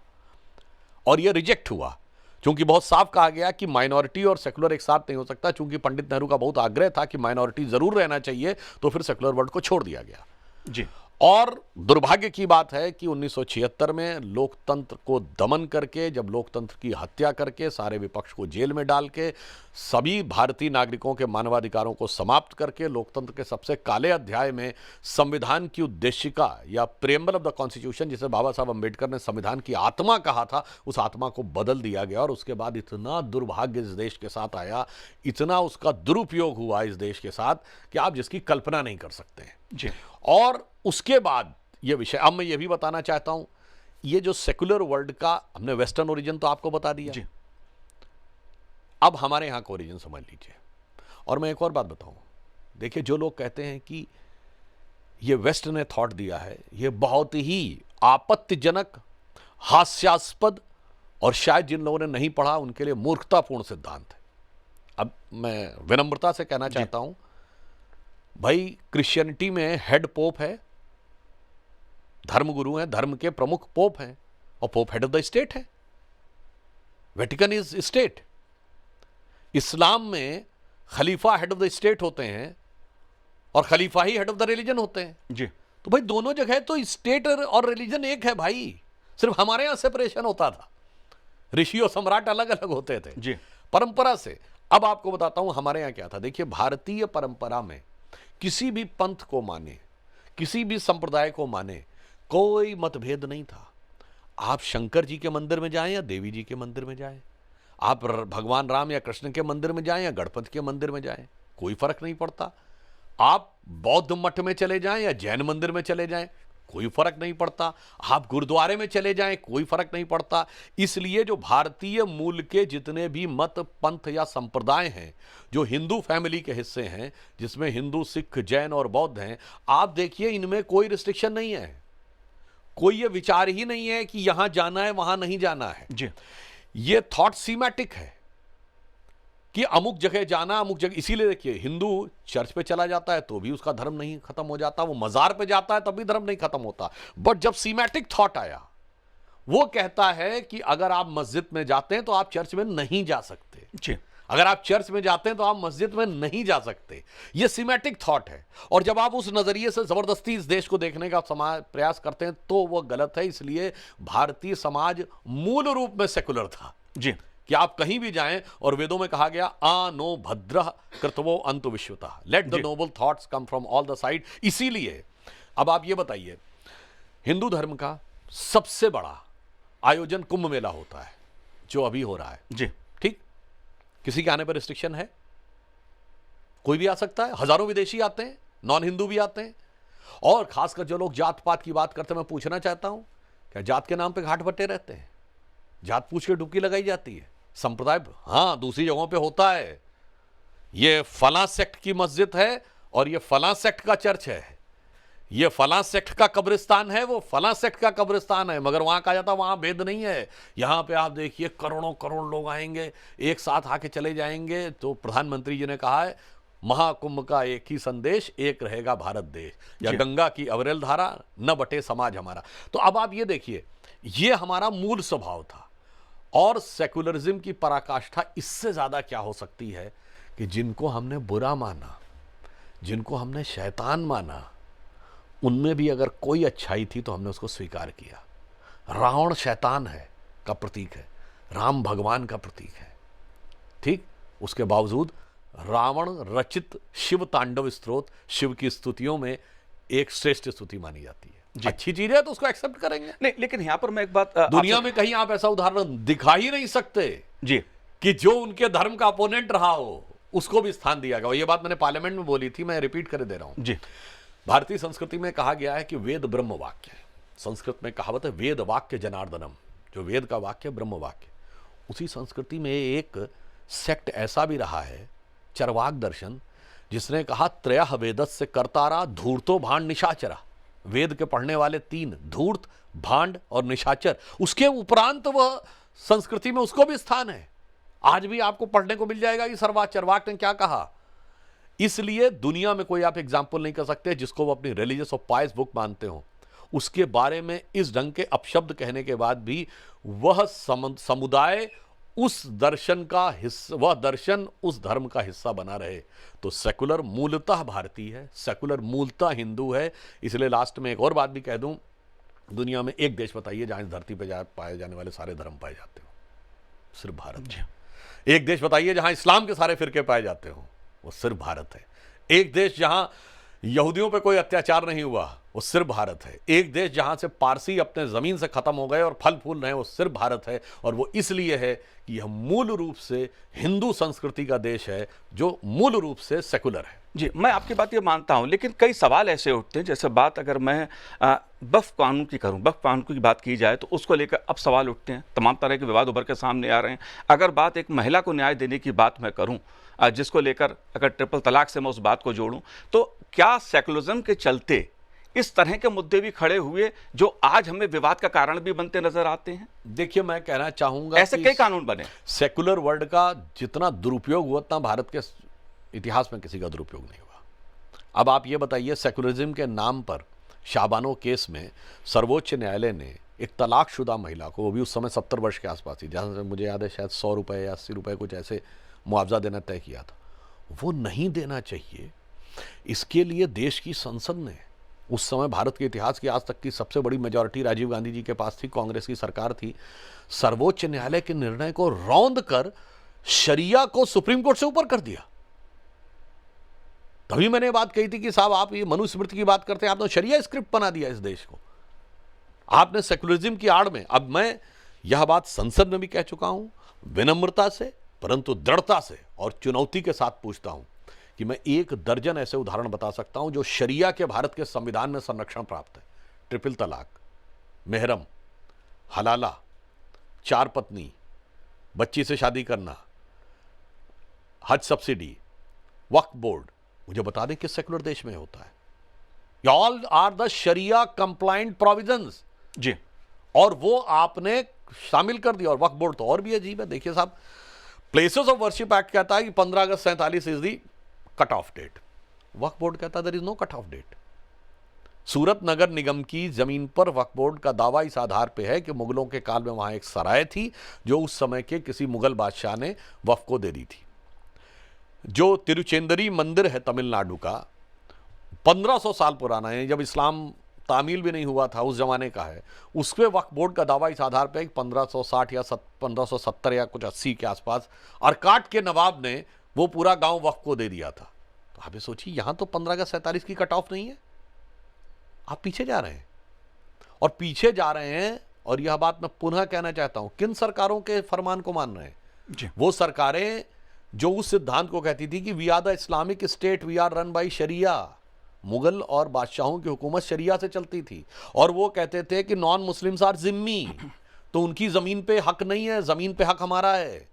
और यह रिजेक्ट हुआ क्योंकि बहुत साफ कहा गया कि माइनॉरिटी और सेकुलर एक साथ नहीं हो सकता। चूंकि पंडित नेहरू का बहुत आग्रह था कि माइनॉरिटी जरूर रहना चाहिए, तो फिर सेकुलर वर्ल्ड को छोड़ दिया गया। जी, और दुर्भाग्य की बात है कि 1976 में लोकतंत्र को दमन करके, जब लोकतंत्र की हत्या करके, सारे विपक्ष को जेल में डाल के, सभी भारतीय नागरिकों के मानवाधिकारों को समाप्त करके, लोकतंत्र के सबसे काले अध्याय में संविधान की उद्देशिका या प्रेम्बल ऑफ द कॉन्स्टिट्यूशन, जिसे बाबा साहब अंबेडकर ने संविधान की आत्मा कहा था, उस आत्मा को बदल दिया गया। और उसके बाद इतना दुर्भाग्य इस देश के साथ आया, इतना उसका दुरुपयोग हुआ इस देश के साथ कि आप जिसकी कल्पना नहीं कर सकते हैं। जी, और उसके बाद ये विषय, अब मैं ये भी बताना चाहता हूं, ये जो सेकुलर वर्ल्ड का हमने वेस्टर्न ओरिजिन तो आपको बता दिया, जी, अब हमारे यहां का ओरिजिन समझ लीजिए। और मैं एक और बात बताऊं, देखिए जो लोग कहते हैं कि ये वेस्ट ने थॉट दिया है, ये बहुत ही आपत्तिजनक, हास्यास्पद और शायद जिन लोगों ने नहीं पढ़ा उनके लिए मूर्खतापूर्ण सिद्धांत है। अब मैं विनम्रता से कहना चाहता हूं, भाई क्रिश्चियनिटी में हेड पोप है, धर्मगुरु हैं, धर्म के प्रमुख पोप हैं, और pope head of the state है। Vatican is state. इस्लाम में खलीफा हेड ऑफ द स्टेट होते हैं और खलीफा ही हेड ऑफ द रिलीजन होते हैं जी। तो भाई दोनों जगह तो स्टेट और रिलीजन एक है भाई। सिर्फ हमारे यहां सेपरेशन होता था, ऋषि और सम्राट अलग अलग होते थे जी। परंपरा से। अब आपको बताता हूं हमारे यहां क्या था। देखिए, भारतीय परंपरा में किसी भी पंथ को माने, किसी भी संप्रदाय को माने, कोई मतभेद नहीं था। आप शंकर जी के मंदिर में जाएं या देवी जी के मंदिर में जाएं, आप भगवान राम या कृष्ण के मंदिर में जाएं या गणपति के मंदिर में जाएं, कोई फर्क नहीं पड़ता। आप बौद्ध मठ में चले जाएं या जैन मंदिर में चले जाएं, कोई फर्क नहीं पड़ता। आप गुरुद्वारे में चले जाएं, कोई फर्क नहीं पड़ता। इसलिए जो भारतीय मूल के जितने भी मत, पंथ या संप्रदाय हैं, जो हिंदू फैमिली के हिस्से हैं, जिसमें हिंदू, सिख, जैन और बौद्ध हैं, आप देखिए इनमें कोई रिस्ट्रिक्शन नहीं है। कोई ये विचार ही नहीं है कि यहां जाना है वहां नहीं जाना है जी। ये थॉट सीमेटिक है कि अमुक जगह जाना, अमुक जगह। इसीलिए देखिए, हिंदू चर्च पे चला जाता है तो भी उसका धर्म नहीं खत्म हो जाता, वो मजार पे जाता है तब भी धर्म नहीं खत्म होता। बट जब सीमेटिक थॉट आया, वो कहता है कि अगर आप मस्जिद में जाते हैं तो आप चर्च में नहीं जा सकते, जी। अगर आप चर्च में जाते हैं तो आप मस्जिद में नहीं जा सकते। ये सीमेटिक थॉट है। और जब आप उस नजरिए से जबरदस्ती इस देश को देखने का प्रयास करते हैं तो वो गलत है। इसलिए भारतीय समाज मूल रूप में सेकुलर था जी। कि आप कहीं भी जाएं, और वेदों में कहा गया आ नो भद्र कृतवो अंतु विश्वतः, let the noble thoughts come from all the side. इसीलिए अब आप ये बताइए, हिंदू धर्म का सबसे बड़ा आयोजन कुंभ मेला होता है जो अभी हो रहा है, जी। ठीक? किसी के आने पर रिस्ट्रिक्शन है? कोई भी आ सकता है। हजारों विदेशी आते हैं, नॉन हिंदू भी आते हैं। और खासकर जो लोग जात पात की बात करते हैं, मैं पूछना चाहता हूं, क्या जात के नाम पे घाट बट्टे रहते हैं? जात पूछ के डुबकी लगाई जाती है? संप्रदाय, हाँ, दूसरी जगहों पे होता है। ये फलां सेक्ट की मस्जिद है और ये फलां सेक्ट का चर्च है, ये फलां सेक्ट का कब्रिस्तान है, वो फलां सेक्ट का कब्रिस्तान है, मगर वहां कहा जाता वहां भेद नहीं है। यहां पे आप देखिए करोड़ों करोड़ लोग आएंगे, एक साथ आके चले जाएंगे। तो प्रधानमंत्री जी ने कहा है, महाकुंभ का एक ही संदेश, एक रहेगा भारत देश, या गंगा की अविरल धारा, न बटे समाज हमारा। तो अब आप ये देखिए, ये हमारा मूल स्वभाव था। और सेकुलरिज्म की पराकाष्ठा इससे ज्यादा क्या हो सकती है कि जिनको हमने बुरा माना, जिनको हमने शैतान माना, उनमें भी अगर कोई अच्छाई थी तो हमने उसको स्वीकार किया। रावण शैतान है का प्रतीक है, राम भगवान का प्रतीक है, ठीक? उसके बावजूद रावण रचित शिव तांडव स्तोत्र शिव की स्तुतियों में एक श्रेष्ठ स्तुति मानी जाती है। अच्छी चीज है तो उसको एक्सेप्ट करेंगे। नहीं, लेकिन यहां पर मैं एक बात दुनिया में कहीं आप ऐसा उदाहरण दिखा ही नहीं सकते जी कि जो उनके धर्म का अपोनेंट रहा हो उसको भी स्थान दिया गया। ये बात मैंने पार्लियामेंट में बोली थी, मैं रिपीट कर दे रहा हूं। जी। भारतीय संस्कृति में कहा गया है कि वेद ब्रह्म वाक्य है। संस्कृत में कहावत है, वेद वाक्य जनार्दनम, जो वेद का वाक्य ब्रह्म वाक्य। उसी संस्कृति में एक सेक्ट ऐसा भी रहा है, चरवाक दर्शन, जिसने कहा त्रयः वेदस्य कर्तारा धूर्तो भांड निशाचरा। वेद के पढ़ने वाले तीन, धूर्त, भांड और निशाचर। उसके उपरांत वह संस्कृति में उसको भी स्थान है। आज भी आपको पढ़ने को मिल जाएगा कि चरवाक ने क्या कहा। इसलिए दुनिया में कोई आप एग्जाम्पल नहीं कर सकते जिसको वो अपनी रिलीजियस और पायस बुक मानते हो, उसके बारे में इस ढंग के अपशब्द कहने के बाद भी वह समुदाय उस दर्शन का हिस्सा, वह दर्शन उस धर्म का हिस्सा बना रहे। तो सेकुलर मूलतः भारतीय है, सेकुलर मूलतः हिंदू है। इसलिए लास्ट में एक और बात भी कह दूं, दुनिया में एक देश बताइए जहां इस धरती पे पाए जाने वाले सारे धर्म पाए जाते हो, सिर्फ भारत है। एक देश बताइए जहां इस्लाम के सारे फिरके पाए जाते हो, वो सिर्फ भारत है। एक देश जहां यहूदियों पे कोई अत्याचार नहीं हुआ, वो सिर्फ भारत है। एक देश जहां से पारसी अपने जमीन से खत्म हो गए और फल फूल रहे हैं, वो सिर्फ भारत है। और वो इसलिए है कि यह मूल रूप से हिंदू संस्कृति का देश है, जो मूल रूप से सेकुलर है। जी, मैं आपकी बात ये मानता हूं, लेकिन कई सवाल ऐसे उठते हैं। जैसे बात अगर मैं वक्फ कानून की करूं, वक्फ कानून की बात की जाए तो उसको लेकर अब सवाल उठते हैं, तमाम तरह के विवाद उभर के सामने आ रहे हैं। अगर बात एक महिला को न्याय देने की बात मैं करूं, जिसको लेकर अगर ट्रिपल तलाक से मैं उस बात को जोड़ूं, तो क्या सेकुलरिज्म के चलते इस तरह के मुद्दे भी खड़े हुए जो आज हमें विवाद का कारण भी बनते नजर आते हैं। देखिए, मैं कहना चाहूंगा ऐसे कई कानून बने। सेकुलर वर्ल्ड का जितना दुरुपयोग हुआ उतना भारत के इतिहास में किसी का दुरुपयोग नहीं हुआ। अब आप ये बताइए, सेकुलरिज्म के नाम पर शाबानो केस में सर्वोच्च न्यायालय ने एक तलाकशुदा महिला को, वो भी उस समय 70 वर्ष के आसपास थी, जहां से मुझे याद है शायद 100 रुपए या 80 रुपए कुछ ऐसे मुआवजा देना तय किया था। वो नहीं देना चाहिए, इसके लिए देश की संसद ने, उस समय भारत के इतिहास की आज तक की सबसे बड़ी मेजॉरिटी राजीव गांधी जी के पास थी, कांग्रेस की सरकार थी, सर्वोच्च न्यायालय के निर्णय को रौंद कर शरिया को सुप्रीम कोर्ट से ऊपर कर दिया। तभी मैंने बात कही थी कि साहब, आप ये मनुस्मृति की बात करते हैं, आपने शरिया स्क्रिप्ट बना दिया इस देश को, आपने सेकुलरिज्म की आड़ में। अब मैं यह बात संसद में भी कह चुका हूं, विनम्रता से परंतु दृढ़ता से और चुनौती के साथ पूछता हूं कि मैं 1 दर्जन ऐसे उदाहरण बता सकता हूं जो शरिया के भारत के संविधान में संरक्षण प्राप्त है। ट्रिपल तलाक, मेहरम, हलाला, 4 पत्नी, बच्ची से शादी करना, हज सब्सिडी, वक्फ बोर्ड। मुझे बता दें किस सेकुलर देश में होता है। All are the sharia compliant provisions जी, और वो आपने शामिल कर दिया। और वक्फ बोर्ड तो और भी अजीब है। देखिए साहब, प्लेसेस ऑफ वर्शिप एक्ट कहता है कि 15 अगस्त 47 is the cut off date. वक्फ बोर्ड कहता है there is no cut off date. Surat नगर निगम की जमीन पर वक्फ बोर्ड का दावा इस आधार पे है कि मुगलों के काल में वहां एक सराय थी जो उस समय के किसी मुगल बादशाह ने वक्फ को दे दी थी। जो तिरुचेंदरी मंदिर है तमिलनाडु का, 1500 साल पुराना है, जब इस्लाम तामील भी नहीं हुआ था उस जमाने का है, उस पे वक्फ बोर्ड का दावा इस आधार पे 1560 या 1570 या कुछ 80 के आसपास अरकाट के नवाब ने वो पूरा गांव वक्फ को दे दिया था। तो आप ये सोचिए, यहां तो 15 अगस्त 47 की कट ऑफ नहीं है, आप पीछे जा रहे हैं और पीछे जा रहे हैं। और यह बात मैं पुनः कहना चाहता हूं, किन सरकारों के फरमान को मान रहे हैं जी। वो सरकारें जो उस सिद्धांत को कहती थी कि we are the Islamic state, we are run by sharia. Mughal और बादशाहों की हुकूमत शरिया से चलती थी और वो कहते थे कि नॉन मुस्लिम्स आर जिम्मी, तो उनकी जमीन पे हक नहीं है, जमीन पे हक हमारा है।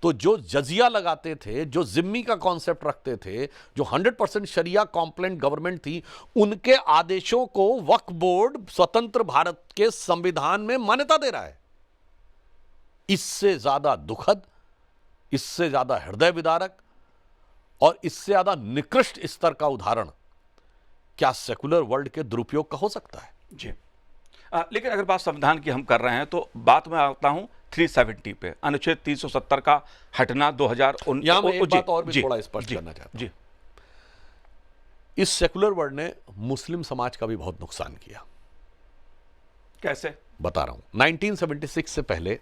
तो जो जजिया लगाते थे, जो जिम्मी का कॉन्सेप्ट रखते थे, जो 100% शरिया कॉम्प्लेंट गवर्नमेंट थी, उनके आदेशों को वक्फ बोर्ड स्वतंत्र भारत के संविधान में मान्यता दे रहा है। इससे ज्यादा दुखद, इससे ज्यादा हृदय विदारक और इससे ज्यादा निकृष्ट स्तर का उदाहरण क्या सेकुलर वर्ल्ड के दुरुपयोग का हो सकता है? जी। लेकिन अगर बात संविधान की हम कर रहे हैं तो बात में आता हूं 370 पे, अनुच्छेद 370 का हटना 2019। यहां मैं एक बात और भी थोड़ा स्पष्ट करना चाहता हूं। जी। इस सेकुलर वर्ल्ड ने मुस्लिम समाज का भी बहुत नुकसान किया। कैसे? बता रहा हूं। 1976 से पहले,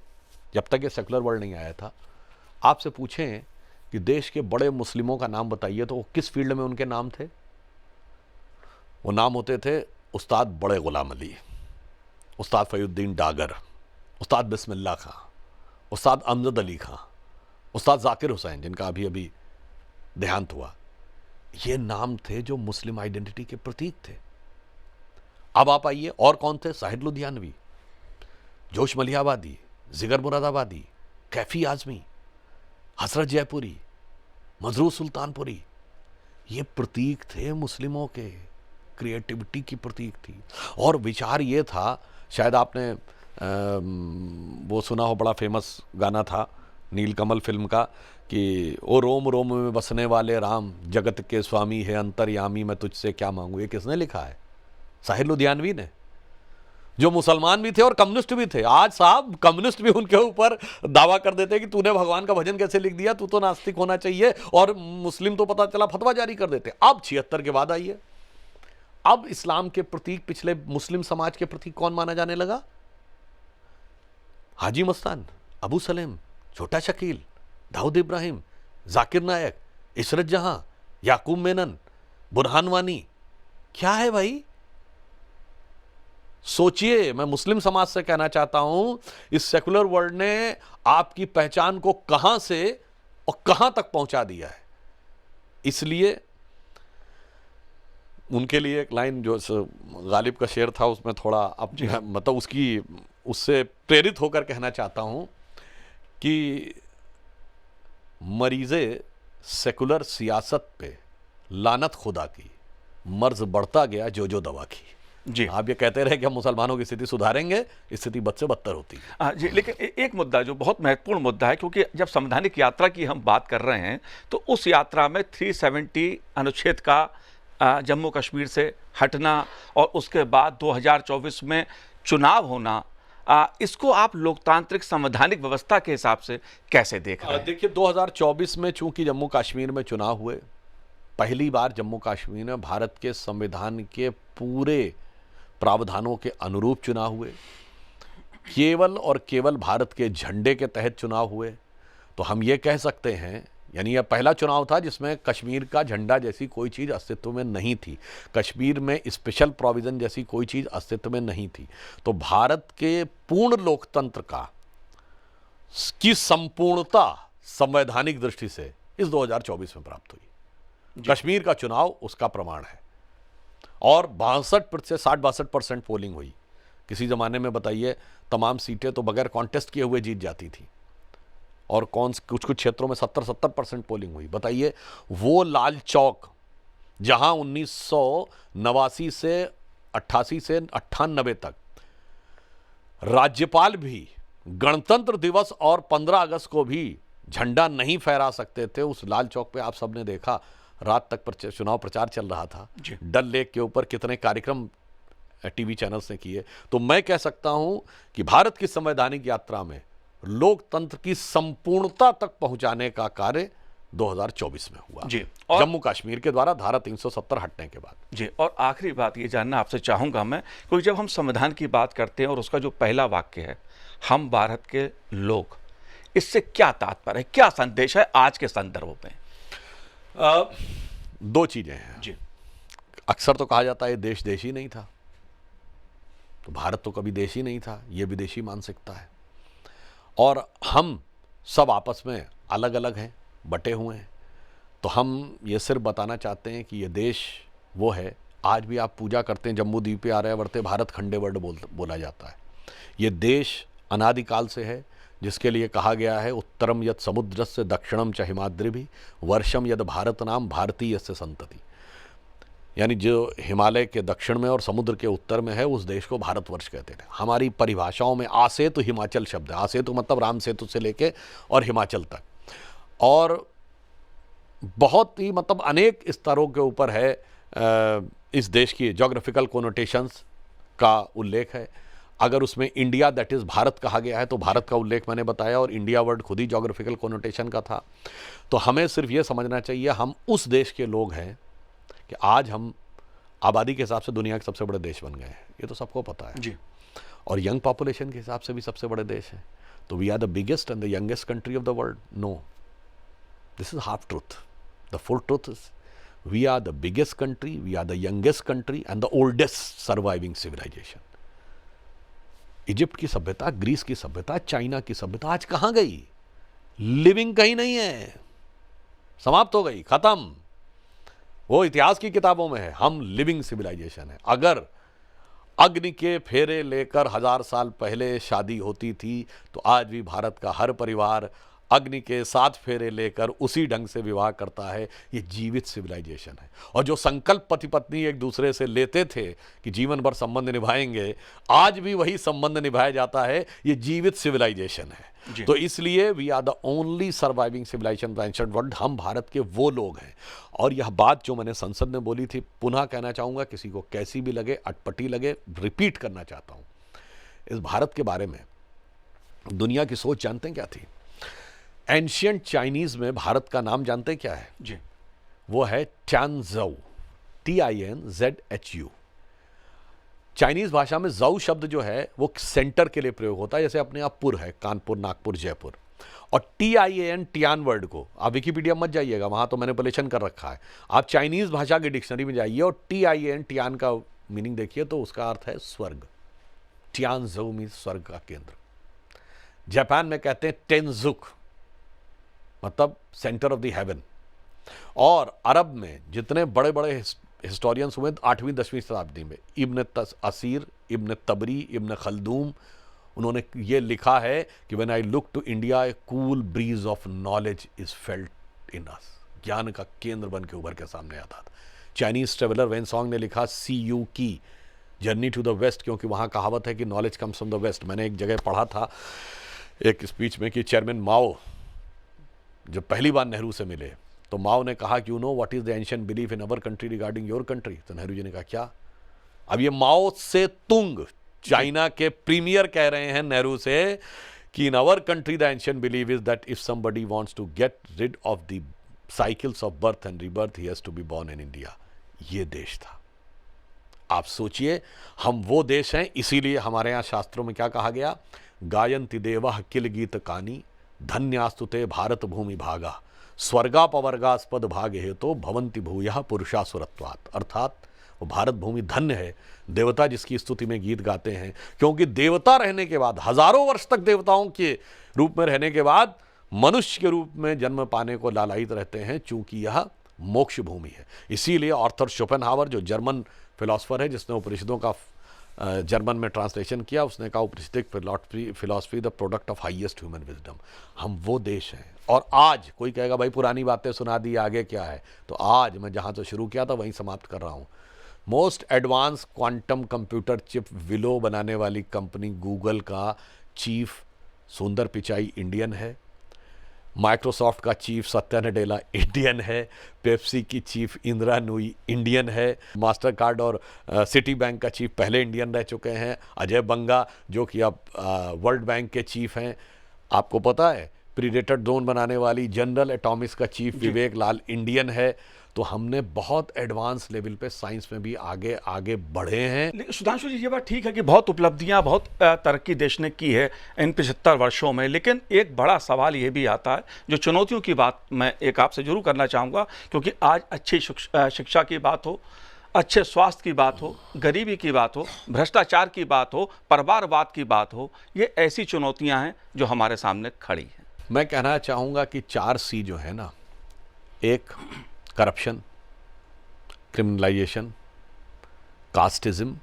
जब तक ये सेकुलर वर्ल्ड नहीं आया था, आपसे पूछें कि देश के बड़े मुस्लिमों का नाम बताइए तो वो किस फील्ड में उनके नाम थे? वो नाम होते थे उस्ताद बड़े गुलाम अली, उस्ताद फयुद्दीन डागर, उस्ताद बिस्मिल्लाह खां, उस्ताद अमजद अली खां, उस्ताद जाकिर हुसैन जिनका अभी अभी देहांत हुआ। ये नाम थे जो मुस्लिम आइडेंटिटी के प्रतीक थे। अब आप आइए, और कौन थे? साहिद लुधियानवी, जोश मलिहाबादी, जिगर मुरादाबादी, कैफी आजमी, हसरत जयपुरी, मजरूर सुल्तानपुरी। ये प्रतीक थे मुस्लिमों के, क्रिएटिविटी की प्रतीक थी। और विचार ये था, शायद आपने वो सुना हो, बड़ा फेमस गाना था नीलकमल फिल्म का कि ओ रोम रोम में बसने वाले राम, जगत के स्वामी है अंतर्यामी, मैं तुझसे क्या मांगू। ये किसने लिखा है? साहिद लुधियानवी ने, जो मुसलमान भी थे और कम्युनिस्ट भी थे। आज साहब कम्युनिस्ट भी उनके ऊपर दावा कर देते कि तूने भगवान का भजन कैसे लिख दिया, तू तो नास्तिक होना चाहिए, और मुस्लिम तो पता चला फतवा जारी कर देते। अब 76 के बाद आइए, अब इस्लाम के प्रतीक पिछले मुस्लिम समाज के प्रतीक कौन माना जाने लगा? हाजी मस्तान, अबू सलेम, छोटा शकील, दाऊद इब्राहिम, जाकिर नायक, इशरत जहां, याकूब मेनन, बुरहान वानी। क्या है भाई? सोचिए, मैं मुस्लिम समाज से कहना चाहता हूं, इस सेकुलर वर्ल्ड ने आपकी पहचान को कहां से और कहां तक पहुंचा दिया है। इसलिए उनके लिए एक लाइन जो गालिब का शेर था, उसमें थोड़ा अब मतलब उससे प्रेरित होकर कहना चाहता हूं कि मरीज़े सेकुलर सियासत पे लानत खुदा की, मर्ज बढ़ता गया जो दवा की। जी आप ये कहते रहे कि हम मुसलमानों की स्थिति सुधारेंगे, स्थिति बद से बदतर होती है। जी, लेकिन एक मुद्दा जो बहुत महत्वपूर्ण मुद्दा है, क्योंकि जब संवैधानिक यात्रा की हम बात कर रहे हैं तो उस यात्रा में 370 अनुच्छेद का जम्मू कश्मीर से हटना और उसके बाद 2024 में चुनाव होना, इसको आप लोकतांत्रिक संवैधानिक व्यवस्था के हिसाब से कैसे देख रहे हैं? देखिए 2024 में चूंकि जम्मू कश्मीर में चुनाव हुए, पहली बार जम्मू कश्मीर में भारत के संविधान के पूरे प्रावधानों के अनुरूप चुनाव हुए, केवल और केवल भारत के झंडे के तहत चुनाव हुए। तो हम ये कह सकते हैं, यानी यह पहला चुनाव था जिसमें कश्मीर का झंडा जैसी कोई चीज़ अस्तित्व में नहीं थी, कश्मीर में स्पेशल प्रोविज़न जैसी कोई चीज़ अस्तित्व में नहीं थी। तो भारत के पूर्ण लोकतंत्र की संपूर्णता संवैधानिक दृष्टि से इस 2024 में प्राप्त हुई। कश्मीर का चुनाव उसका प्रमाण है। और 62 से 62% पोलिंग हुई। किसी ज़माने में बताइए तमाम सीटें तो बगैर कॉन्टेस्ट किए हुए जीत जाती थी, और कुछ कुछ क्षेत्रों में 70% पोलिंग हुई। बताइए वो लाल चौक जहां 1989 से 88 से 98 तक राज्यपाल भी गणतंत्र दिवस और 15 अगस्त को भी झंडा नहीं फहरा सकते थे, उस लाल चौक पे आप सबने देखा रात तक चुनाव प्रचार चल रहा था। डल लेक के ऊपर कितने कार्यक्रम टीवी चैनल्स ने किए। तो मैं कह सकता हूं कि भारत की संवैधानिक यात्रा में लोकतंत्र की संपूर्णता तक पहुंचाने का कार्य 2024 में हुआ जी, और जम्मू कश्मीर के द्वारा धारा 370 हटने के बाद। जी, और आखिरी बात ये जानना आपसे चाहूंगा मैं, क्योंकि जब हम संविधान की बात करते हैं और उसका जो पहला वाक्य है, हम भारत के लोग, इससे क्या तात्पर्य है, क्या संदेश है आज के संदर्भ में? दो चीजें हैं जी। अक्सर तो कहा जाता है देश देश ही नहीं था, तो भारत तो कभी देश ही नहीं था, यह विदेशी मानसिकता है। और हम सब आपस में अलग अलग हैं, बटे हुए हैं। तो हम ये सिर्फ बताना चाहते हैं कि ये देश वो है। आज भी आप पूजा करते हैं जम्बू द्वीपे आर्यावर्ते भारत खंडे वर्ड बोला जाता है। ये देश अनादिकाल से है, जिसके लिए कहा गया है उत्तरम यद समुद्रस्य दक्षिणम च हिमाद्रिभिः वर्षम यद भारत नाम भारतीयस्य संतति। यानी जो हिमालय के दक्षिण में और समुद्र के उत्तर में है उस देश को भारतवर्ष कहते हैं। हमारी परिभाषाओं में आसेतु हिमाचल शब्द है। आसेतु मतलब राम सेतु से लेके और हिमाचल तक, और बहुत ही मतलब अनेक स्तरों के ऊपर है इस देश की जोग्राफिकल कोनोटेशंस का उल्लेख है। अगर उसमें इंडिया दैट इज़ भारत कहा गया है तो भारत का उल्लेख मैंने बताया, और इंडिया वर्ड खुद ही जोग्राफिकल कोनोटेशन का था। तो हमें सिर्फ ये समझना चाहिए हम उस देश के लोग हैं कि आज हम आबादी के हिसाब से दुनिया के सबसे बड़े देश बन गए हैं, ये तो सबको पता है जी। और यंग पॉपुलेशन के हिसाब से भी सबसे बड़े देश हैं। तो we are the biggest and the youngest country of the world. No, this is half truth. The full truth is we are the biggest country, we are the youngest country and the oldest surviving civilization. Egypt की सभ्यता, Greece की सभ्यता, China की सभ्यता आज कहां गई? Living कहीं नहीं है, समाप्त हो गई, खत्म। वो इतिहास की किताबों में है, हम लिविंग सिविलाइजेशन है। अगर अग्नि के फेरे लेकर 1000 साल पहले शादी होती थी तो आज भी भारत का हर परिवार अग्नि के 7 फेरे लेकर उसी ढंग से विवाह करता है। ये जीवित सिविलाइजेशन है। और जो संकल्प पति पत्नी एक दूसरे से लेते थे कि जीवन भर संबंध निभाएंगे, आज भी वही संबंध निभाया जाता है। ये जीवित सिविलाइजेशन है। तो इसलिए we are the only surviving civilization of ancient world. हम भारत के वो लोग हैं। और यह बात जो मैंने संसद में बोली थी, पुनः कहना चाहूँगा, किसी को कैसी भी लगे, अटपटी लगे, रिपीट करना चाहता हूँ। इस भारत के बारे में दुनिया की सोच जानते हैं क्या थी? एंशिएंट चाइनीज में भारत का नाम जानते हैं क्या है? जी। वो है ट्यानजऊ, TINZHU। चाइनीज भाषा में जऊ शब्द जो है वो सेंटर के लिए प्रयोग होता है, जैसे अपने आप पुर है, कानपुर, नागपुर, जयपुर। और TIAN, टियान वर्ड को आप विकिपीडिया मत जाइएगा, वहां तो मैनिपुलेशन कर रखा है। आप चाइनीज भाषा की डिक्शनरी में जाइए और TIAN, टियान का मीनिंग देखिए तो उसका अर्थ है स्वर्ग। ट्यानजऊ मीन्स स्वर्ग का केंद्र। जापान में कहते हैं टेंजुक, मतलब सेंटर ऑफ द हेवन। और अरब में जितने बड़े बड़े हिस्टोरियंस हुए 8वीं 10वीं शताब्दी में, इब्न असीर, इब्न तबरी, इब्न खलदूम, उन्होंने ये लिखा है कि when I look to India a cool breeze of knowledge is felt in us. ज्ञान का केंद्र बन के उभर के सामने आता था। चाइनीज ट्रेवलर वेनसोंग ने लिखा सी यू की जर्नी टू द वेस्ट, क्योंकि वहाँ कहावत है कि knowledge comes from the west. मैंने एक जगह पढ़ा था एक स्पीच में कि चेयरमैन माओ जब पहली बार नेहरू से मिले तो माओ ने कहा कि you know what is the ancient belief in our country regarding your country. तो नेहरू जी ने कहा क्या? अब ये माओ से तुंग चाइना के प्रीमियर कह रहे हैं नेहरू से कि in our country the ancient believe is that if somebody wants to get rid of the cycles of birth and rebirth he has to be born in India. ये देश था। आप सोचिए, हम वो देश हैं, इसीलिए हमारे यहाँ शास्त्रों में क्या कहा गया? गायन्ति देवः किल गीत कानी धन्यास्तुते भारत भूमि भागा स्वर्गापवर्गास्पद भाग हेतु भवंति भूयः पुरुषासुरत्वात्। अर्थात वो भारत भूमि धन्य है, देवता जिसकी स्तुति में गीत गाते हैं, क्योंकि देवता रहने के बाद, हजारों वर्ष तक देवताओं के रूप में रहने के बाद मनुष्य के रूप में जन्म पाने को लालायित रहते हैं, चूंकि यह मोक्ष भूमि है। इसीलिए आर्थर शोपेनहावर जो जर्मन फिलॉसफर है जिसने उपनिषदों का जर्मन में ट्रांसलेशन किया, उसने कहा Upanishadic philosophy the product of highest human wisdom. हम वो देश हैं। और आज कोई कहेगा भाई पुरानी बातें सुना दी, आगे क्या है? तो आज मैं जहाँ से शुरू किया था वहीं समाप्त कर रहा हूँ। Most advance quantum computer chip willow बनाने वाली कंपनी गूगल का चीफ सुंदर पिचाई इंडियन है। माइक्रोसॉफ्ट का चीफ सत्या नडेला इंडियन है। पेप्सी की चीफ इंदिरा नूई इंडियन है। मास्टर कार्ड और सिटी बैंक का चीफ पहले इंडियन रह चुके हैं। अजय बंगा जो कि अब वर्ल्ड बैंक के चीफ हैं। आपको पता है प्रीडेटर ड्रोन बनाने वाली जनरल एटॉमिक्स का चीफ विवेक लाल इंडियन है। तो हमने बहुत एडवांस लेवल पे साइंस में भी आगे आगे बढ़े हैं। लेकिन सुधांशु जी, ये बात ठीक है कि बहुत उपलब्धियां, बहुत तरक्की देश ने की है इन 75 वर्षों में, लेकिन एक बड़ा सवाल ये भी आता है, जो चुनौतियों की बात मैं एक आपसे जरूर करना चाहूँगा, क्योंकि आज अच्छी शिक्षा की बात हो, अच्छे स्वास्थ्य की बात हो, गरीबी की बात हो, भ्रष्टाचार की बात हो, परिवारवाद की बात हो, ये ऐसी चुनौतियाँ हैं जो हमारे सामने खड़ी हैं। मैं कहना चाहूँगा कि 4 C जो है ना, एक करप्शन, क्रिमिनलाइजेशन, कास्टिज्म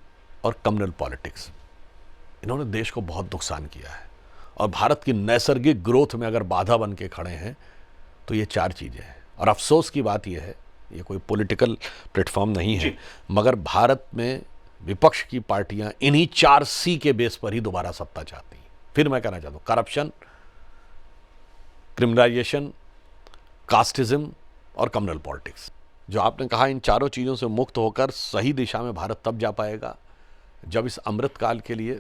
और कम्युनल पॉलिटिक्स, इन्होंने देश को बहुत नुकसान किया है। और भारत की नैसर्गिक ग्रोथ में अगर बाधा बन के खड़े हैं तो ये 4 चीज़ें हैं। और अफसोस की बात यह है, ये कोई पॉलिटिकल प्लेटफॉर्म नहीं है, मगर भारत में विपक्ष की पार्टियां इन्हीं 4 C के बेस पर ही दोबारा सत्ता चाहती हैं। फिर मैं कहना चाहता हूँ, करप्शन, क्रिमिनलाइजेशन, कास्टिज्म और कम्युनल पॉलिटिक्स। जो आपने कहा, इन चारों चीज़ों से मुक्त होकर सही दिशा में भारत तब जा पाएगा जब इस अमृतकाल के लिए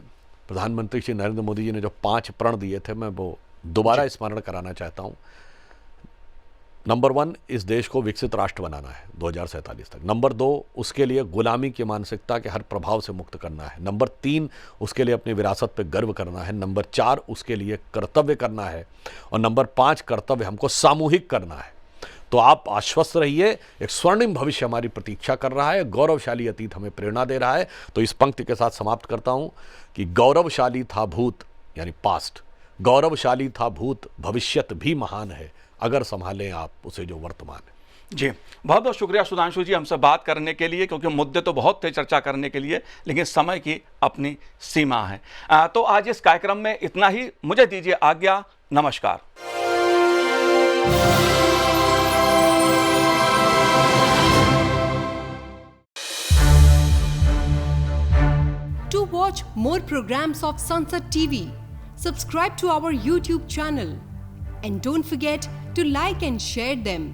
प्रधानमंत्री श्री नरेंद्र मोदी जी ने जो 5 प्रण दिए थे, मैं वो दोबारा स्मरण कराना चाहता हूँ। नंबर 1, इस देश को विकसित राष्ट्र बनाना है 2047 तक। नंबर 2, उसके लिए गुलामी की मानसिकता के हर प्रभाव से मुक्त करना है। नंबर 3, उसके लिए अपनी विरासत पर गर्व करना है। नंबर 4, उसके लिए कर्तव्य करना है। और नंबर 5, कर्तव्य हमको सामूहिक करना है। तो आप आश्वस्त रहिए, एक स्वर्णिम भविष्य हमारी प्रतीक्षा कर रहा है, गौरवशाली अतीत हमें प्रेरणा दे रहा है। तो इस पंक्ति के साथ समाप्त करता हूं कि गौरवशाली था भूत, यानी पास्ट, गौरवशाली था भूत, भविष्यत भी महान है, अगर संभालें आप उसे जो वर्तमान है। जी, बहुत बहुत शुक्रिया सुधांशु जी हमसे बात करने के लिए, क्योंकि मुद्दे तो बहुत थे चर्चा करने के लिए, लेकिन समय की अपनी सीमा है। तो आज इस कार्यक्रम में इतना ही। मुझे दीजिए आज्ञा। नमस्कार। To watch more programs of Sunset TV, subscribe to our YouTube channel and don't forget to like and share them.